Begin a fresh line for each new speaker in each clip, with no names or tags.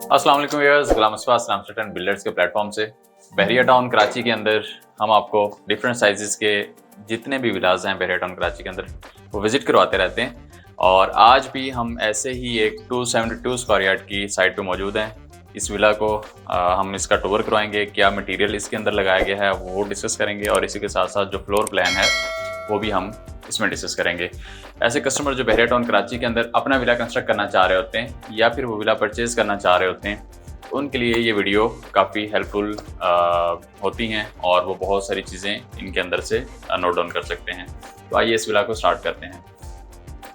अस्सलाम वालेकुम व्यूअर्स, गुलाम मुस्तफा अस्सलाम स्टूडेंट बिल्डर्स के प्लेटफॉर्म से बहरिया टाउन कराची के अंदर हम आपको डिफरेंट साइजेस के जितने भी विलाज हैं बहरिया टाउन कराची के अंदर वो विज़िट करवाते रहते हैं। और आज भी हम ऐसे ही एक 272 स्क्वायर यार्ड की साइट पे मौजूद हैं। इस विला को हम इसका टूर करवाएंगे, क्या मटेरियल इसके अंदर लगाया गया है वो डिस्कस करेंगे और इसी के साथ साथ जो फ्लोर प्लान है वो भी हम इसमें डिस्कस करेंगे। ऐसे कस्टमर जो बहरिया टाउन कराची के अंदर अपना विला कंस्ट्रक्ट करना चाह रहे होते हैं या फिर वो विला परचेज करना चाह रहे होते हैं, उनके लिए ये वीडियो काफ़ी हेल्पफुल होती हैं और वो बहुत सारी चीज़ें इनके अंदर से नोट डाउन कर सकते हैं। तो आइए इस विला को स्टार्ट करते हैं।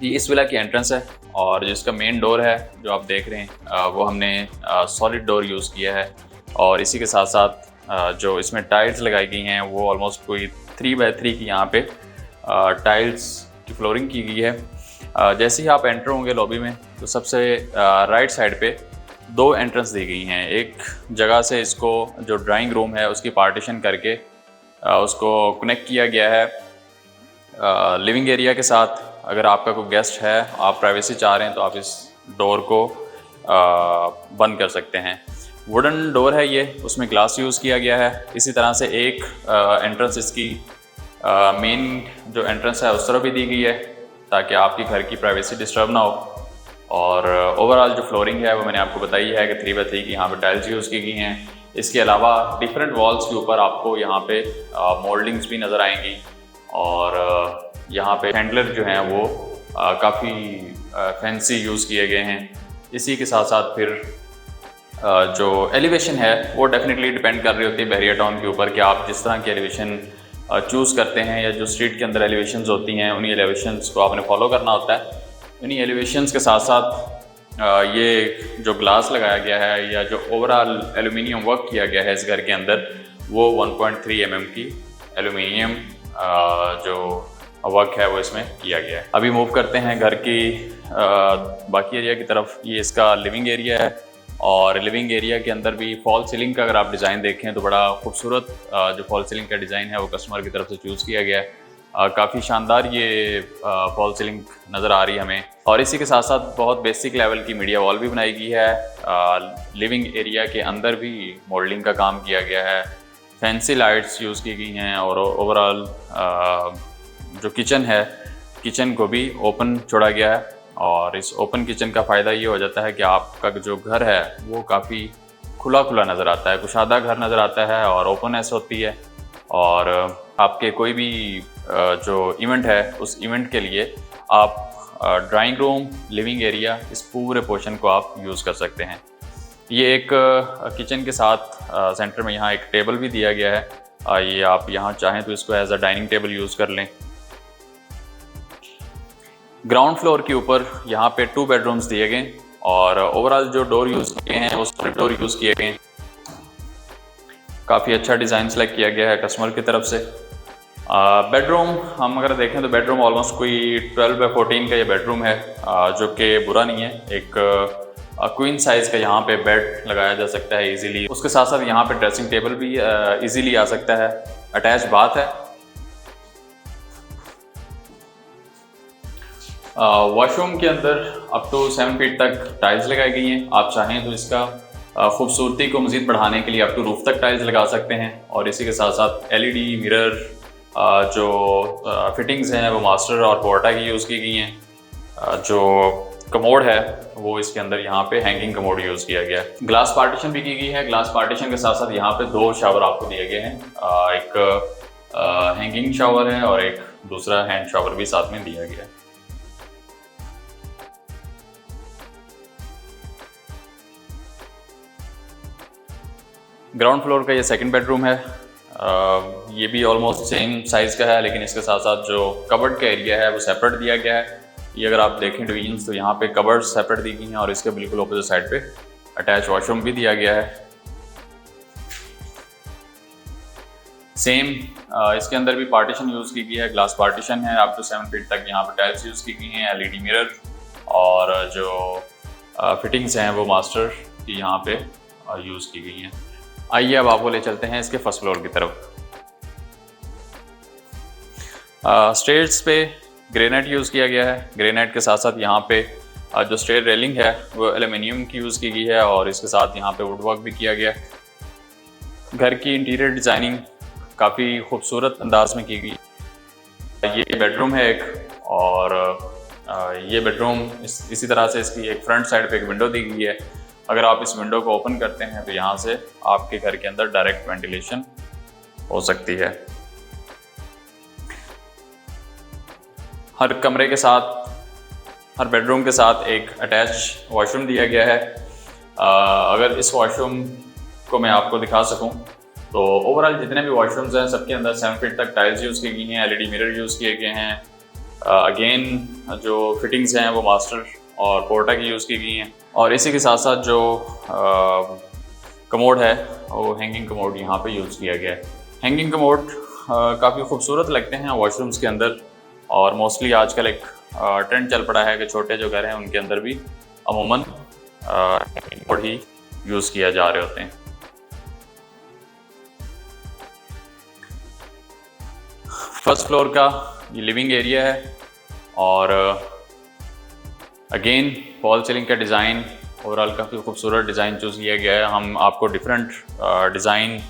ये इस विला की एंट्रेंस है और जिसका मेन डोर है जो आप देख रहे हैं वो हमने सॉलिड डोर यूज़ किया है। और इसी के साथ साथ जो इसमें टाइल्स लगाई गई हैं वो ऑलमोस्ट कोई 3x3 की यहाँ पे टाइल्स की फ्लोरिंग की गई है। जैसे ही आप एंटर होंगे लॉबी में तो सबसे राइट साइड पे दो एंट्रेंस दी गई हैं। एक जगह से इसको जो ड्राइंग रूम है उसकी पार्टीशन करके उसको कनेक्ट किया गया है लिविंग एरिया के साथ। अगर आपका कोई गेस्ट है, आप प्राइवेसी चाह रहे हैं तो आप इस डोर को बंद कर सकते हैं। वुडन डोर है ये, उसमें ग्लास यूज़ किया गया है। इसी तरह से एक एंट्रेंस इसकी मेन जो एंट्रेंस है उस तरफ भी दी गई है ताकि आपकी घर की प्राइवेसी डिस्टर्ब ना हो। और ओवरऑल जो फ्लोरिंग है वो मैंने आपको बताई है कि 3x3 की यहाँ पे टाइल्स यूज़ की गई हैं। इसके अलावा डिफरेंट वॉल्स के ऊपर आपको यहाँ पे मोल्डिंग्स भी नज़र आएंगी और यहाँ पे हैंडलर जो हैं वो काफ़ी फैंसी यूज़ किए गए हैं। इसी के साथ साथ फिर जो एलिवेशन है वो डेफिनेटली डिपेंड कर रही होती है बहरिया टाउन के ऊपर कि आप जिस तरह की एलिवेशन चूज़ करते हैं या जो स्ट्रीट के अंदर एलिवेशंस होती हैं उन्हीं एलिवेशंस को आपने फॉलो करना होता है। उन्हीं एलिवेशंस के साथ साथ ये जो ग्लास लगाया गया है या जो ओवरऑल एल्यूमिनियम वर्क किया गया है इस घर के अंदर वो 1.3 mm की एल्यूमिनियम जो वर्क है वो इसमें किया गया है। अभी मूव करते हैं घर की बाकी एरिया की तरफ। ये इसका लिविंग एरिया है और लिविंग एरिया के अंदर भी फॉल सीलिंग का अगर आप डिज़ाइन देखें तो बड़ा खूबसूरत जो फॉल सीलिंग का डिज़ाइन है वो कस्टमर की तरफ से चूज़ किया गया है। काफ़ी शानदार ये फॉल सीलिंग नज़र आ रही है हमें। और इसी के साथ साथ बहुत बेसिक लेवल की मीडिया वॉल भी बनाई गई है। लिविंग एरिया के अंदर भी मॉडलिंग का काम किया गया है, फैंसी लाइट्स यूज़ की गई हैं और ओवरऑल जो किचन है किचन को भी ओपन छोड़ा गया है। और इस ओपन किचन का फ़ायदा ये हो जाता है कि आपका जो घर है वो काफ़ी खुला खुला नज़र आता है, कुशादा घर नज़र आता है और ओपननेस होती है। और आपके कोई भी जो इवेंट है उस इवेंट के लिए आप ड्राइंग रूम, लिविंग एरिया इस पूरे पोर्शन को आप यूज़ कर सकते हैं। ये एक किचन के साथ सेंटर में यहाँ एक टेबल भी दिया गया है। ये आप यहाँ चाहें तो इसको as a dining table use कर लें। ग्राउंड फ्लोर के ऊपर यहाँ पे 2 बेडरूम्स दिए गए और ओवरऑल जो डोर यूज़ किए हैं वो सॉलिड डोर यूज़ किए गए हैं। काफ़ी अच्छा डिज़ाइन सेलेक्ट किया गया है कस्टमर की तरफ से। बेडरूम हम अगर देखें तो बेडरूम ऑलमोस्ट कोई 12x14 का ये बेडरूम है जो कि बुरा नहीं है। एक क्वीन साइज़ का यहाँ पे बेड लगाया जा सकता है इजीली। उसके साथ साथ यहाँ पे ड्रेसिंग टेबल भी इजीली आ सकता है। अटैच बाथ है। वॉशरूम के अंदर अप टू 7 फीट तक टाइल्स लगाई गई हैं। आप चाहें तो इसका खूबसूरती को मज़ीद बढ़ाने के लिए अप टू रूफ तक टाइल्स लगा सकते हैं। और इसी के साथ साथ LED मिरर जो फिटिंग्स हैं वो मास्टर और पोर्टा की यूज़ की गई हैं। जो कमोड है वो इसके अंदर यहाँ पे हैंगिंग कमोड यूज़ किया गया है। ग्लास पार्टीशन भी की गई है। ग्लास पार्टीशन के साथ साथ यहाँ पे 2 शावर आपको दिए गए हैं। एक हैंगिंग शावर है और एक दूसरा हैंड शावर भी साथ में दिया गया है। ग्राउंड फ्लोर का ये सेकंड बेडरूम है। ये भी ऑलमोस्ट सेम साइज़ का है लेकिन इसके साथ साथ जो कबर्ड का एरिया है वो सेपरेट दिया गया है। ये अगर आप देखें डिवीजन्स तो यहाँ पे कबर्ड सेपरेट दी गई हैं और इसके बिल्कुल अपोजिट साइड पे अटैच वॉशरूम भी दिया गया है। सेम इसके अंदर भी पार्टीशन यूज़ की गई है। ग्लास पार्टीशन है अप टू 7 फीट तक। यहाँ पे टाइल्स यूज़ की गई हैं, LED मिरर और जो फिटिंग्स हैं वो मास्टर की यहाँ पे यूज़ की गई हैं। आइए अब आपको ले चलते हैं इसके फर्स्ट फ्लोर की तरफ। स्टेयर्स पे ग्रेनाइट यूज़ किया गया है। ग्रेनाइट के साथ साथ यहाँ पे जो स्टेयर रेलिंग है वो एल्युमिनियम की यूज़ की गई है और इसके साथ यहाँ पे वुड वर्क भी किया गया है। घर की इंटीरियर डिज़ाइनिंग काफ़ी खूबसूरत अंदाज में की गई। ये बेडरूम है एक, और ये बेडरूम इसी तरह से इसकी एक फ्रंट साइड पे एक विंडो दी गई है। अगर आप इस विंडो को ओपन करते हैं तो यहाँ से आपके घर के अंदर डायरेक्ट वेंटिलेशन हो सकती है। हर कमरे के साथ, हर बेडरूम के साथ एक अटैच वॉशरूम दिया गया है। अगर इस वॉशरूम को मैं आपको दिखा सकूं तो ओवरऑल जितने भी वॉशरूम्स हैं सबके अंदर 7 फीट तक टाइल्स यूज़ की गई हैं, एलईडी मिरर यूज़ किए गए हैं। अगेन जो फिटिंग्स हैं वो मास्टर और पोर्टा की यूज़ की गई हैं। और इसी के साथ साथ जो कमोड है वो हैंगिंग कमोड यहाँ पे यूज़ किया गया है। हैंगिंग कमोड काफ़ी खूबसूरत लगते हैं वॉशरूम्स के अंदर, और मोस्टली आजकल एक ट्रेंड चल पड़ा है कि छोटे जो घर हैं उनके अंदर भी अमूमन कमोड ही यूज़ किया जा रहे होते हैं। फर्स्ट फ्लोर का ये लिविंग एरिया है, और अगेन फॉल सीलिंग का डिज़ाइन ओवरऑल काफ़ी खूबसूरत डिज़ाइन चूज़ किया गया है। हम आपको डिफरेंट डिज़ाइन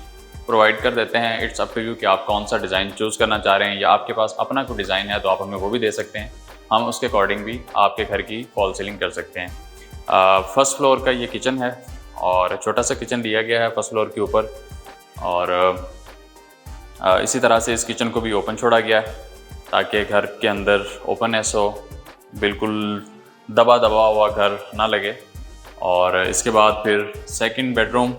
प्रोवाइड कर देते हैं। इट्स अप टू यू कि आप कौन सा डिज़ाइन चूज़ करना चाह रहे हैं, या आपके पास अपना कोई डिज़ाइन है तो आप हमें वो भी दे सकते हैं। हम उसके अकॉर्डिंग भी आपके घर की फॉल सीलिंग कर सकते हैं। फर्स्ट फ्लोर का ये किचन है, और छोटा सा किचन दिया गया है फर्स्ट फ्लोर के ऊपर, और इसी तरह से इस किचन को भी ओपन छोड़ा गया है ताकि घर के अंदर ओपननेस हो, बिल्कुल दबा हुआ घर ना लगे। और इसके बाद फिर सेकंड बेडरूम,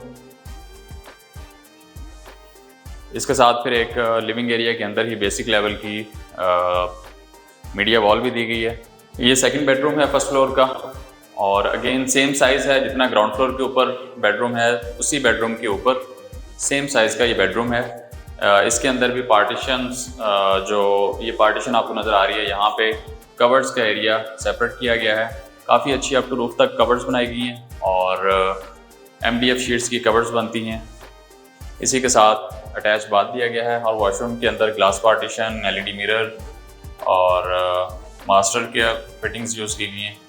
इसके साथ फिर एक लिविंग एरिया के अंदर ही बेसिक लेवल की मीडिया वॉल भी दी गई है। ये सेकंड बेडरूम है फर्स्ट फ्लोर का, और अगेन सेम साइज़ है जितना ग्राउंड फ्लोर के ऊपर बेडरूम है, उसी बेडरूम के ऊपर सेम साइज़ का ये बेडरूम है। इसके अंदर भी पार्टीशंस, जो ये पार्टीशन आपको नज़र आ रही है, यहाँ पे कवर्ड्स का एरिया सेपरेट किया गया है। काफ़ी अच्छी अप टू रूफ तक कवर्ड्स बनाई गई हैं, और MDF शीट्स की कवर्ड्स बनती हैं। इसी के साथ अटैच बाथ दिया गया है, और वॉशरूम के अंदर ग्लास पार्टीशन, LED मिरर और मास्टर के फिटिंग्स यूज़ की गई हैं।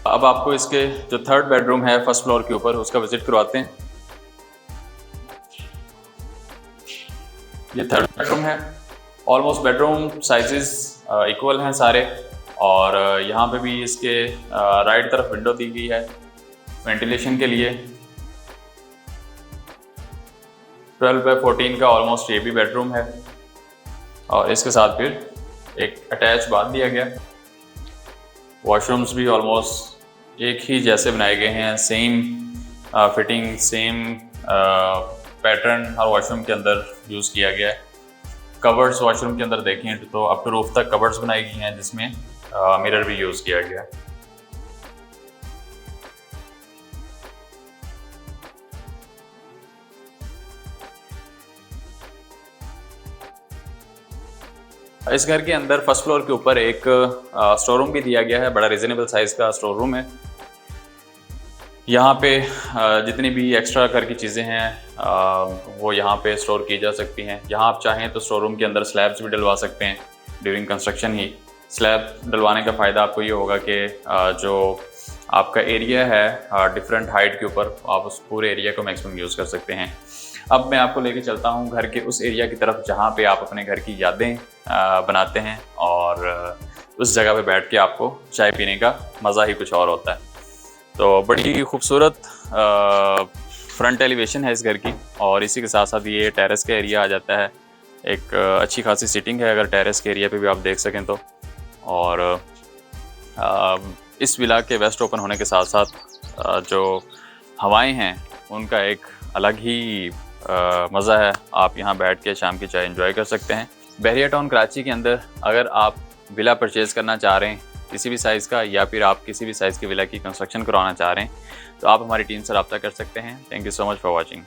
अब आपको इसके जो थर्ड बेडरूम है फर्स्ट फ्लोर के ऊपर उसका विजिट करवाते हैं। ये थर्ड बेडरूम है। ऑलमोस्ट बेडरूम साइजेस इक्वल हैं सारे, और यहाँ पे भी इसके राइट तरफ विंडो दी गई है वेंटिलेशन के लिए। 12 बाय 14 का ऑलमोस्ट ये भी बेडरूम है, और इसके साथ फिर एक अटैच बाथ दिया गया। वॉशरूम्स भी ऑलमोस्ट एक ही जैसे बनाए गए हैं, सेम फिटिंग, सेम पैटर्न हर वॉशरूम के अंदर यूज़ किया गया है। कवर्ड्स वॉशरूम के अंदर देखें तो अप टू रूफ तक कवर्ड्स बनाई गई हैं जिसमें मिरर भी यूज़ किया गया है। इस घर के अंदर फर्स्ट फ्लोर के ऊपर एक स्टोर रूम भी दिया गया है। बड़ा रीजनेबल साइज़ का स्टोर रूम है। यहाँ पे जितनी भी एक्स्ट्रा घर की चीज़ें हैं वो यहाँ पे स्टोर की जा सकती हैं। यहाँ आप चाहें तो स्टोर रूम के अंदर स्लैब्स भी डलवा सकते हैं ड्यूरिंग कंस्ट्रक्शन ही। स्लैब डलवाने का फ़ायदा आपको ये होगा कि जो आपका एरिया है डिफरेंट हाइट के ऊपर, आप उस पूरे एरिया को मैक्सिमम यूज़ कर सकते हैं। अब मैं आपको लेके चलता हूँ घर के उस एरिया की तरफ जहाँ पे आप अपने घर की यादें बनाते हैं, और उस जगह पे बैठ के आपको चाय पीने का मज़ा ही कुछ और होता है। तो बड़ी खूबसूरत फ्रंट एलिवेशन है इस घर की, और इसी के साथ साथ ये टेरेस का एरिया आ जाता है। एक अच्छी खासी सीटिंग है अगर टेरेस के एरिया पे भी आप देख सकें तो। और इस विला के वेस्ट ओपन होने के साथ साथ जो हवाएं हैं उनका एक अलग ही मज़ा है। आप यहाँ बैठ के शाम की चाय एंजॉय कर सकते हैं। बहरिया टाउन कराची के अंदर अगर आप विला परचेज़ करना चाह रहे हैं किसी भी साइज़ का, या फिर आप किसी भी साइज़ की विला की कंस्ट्रक्शन करवाना चाह रहे हैं, तो आप हमारी टीम से रब्ता कर सकते हैं। Thank you so much for watching.